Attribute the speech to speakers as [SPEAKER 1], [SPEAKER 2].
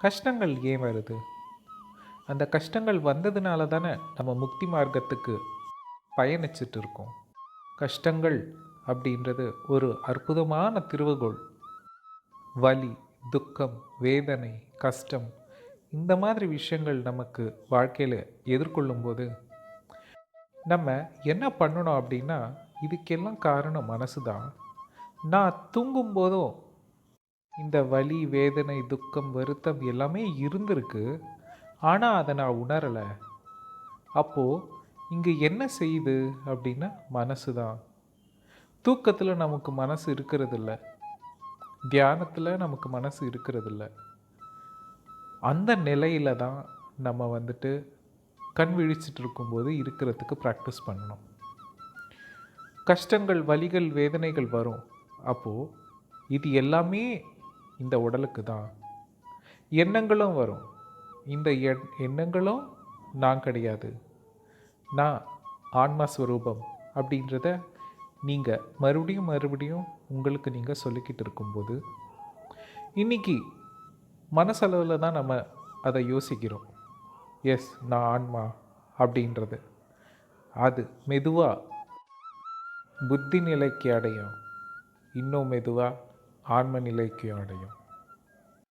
[SPEAKER 1] கஷ்டங்கள் ஏன் வருது? அந்த கஷ்டங்கள் வந்ததுனால தானே நம்ம முக்தி மார்க்கத்துக்கு பயணிச்சுட்டு இருக்கோம். கஷ்டங்கள் அப்படின்றது ஒரு அற்புதமான திருவுகோள். வலி, துக்கம், வேதனை, கஷ்டம் இந்த மாதிரி விஷயங்கள் நமக்கு வாழ்க்கையில் எதிர்கொள்ளும்போது நம்ம என்ன பண்ணணும் அப்படின்னா, இதுக்கெல்லாம் காரணம் மனசு தான். நான் தூங்கும்போதும் இந்த வலி, வேதனை, துக்கம், வருத்தம் எல்லாமே இருந்திருக்கு. ஆனால் அதை நான் உணரலை. அப்போது இங்கே என்ன செய்யுது அப்படின்னா மனசு தான். தூக்கத்தில் நமக்கு மனசு இருக்கிறதில்ல, தியானத்தில் நமக்கு மனசு இருக்கிறதில்ல. அந்த நிலையில தான் நம்ம வந்துட்டு கண் விழிச்சிட்டு இருக்கும்போது இருக்கிறதுக்கு ப்ராக்டிஸ் பண்ணணும். கஷ்டங்கள், வலிகள், வேதனைகள் வரும். அப்போது இது எல்லாமே இந்த உடலுக்கு தான். எண்ணங்களும் வரும். இந்த எண்ணங்களும் நான் கிடையாது, நான் ஆன்மா ஸ்வரூபம் அப்படின்றத நீங்கள் மறுபடியும் மறுபடியும் உங்களுக்கு நீங்கள் சொல்லிக்கிட்டு இருக்கும்போது, இன்றைக்கி மனசளவில் தான் நம்ம அதை யோசிக்கிறோம். எஸ், நான் ஆன்மா அப்படின்றது. அது மெதுவாக புத்தி நிலைக்கு அடையும், இன்னும் மெதுவாக ஆன்ம நிலைக்கு அடையும்.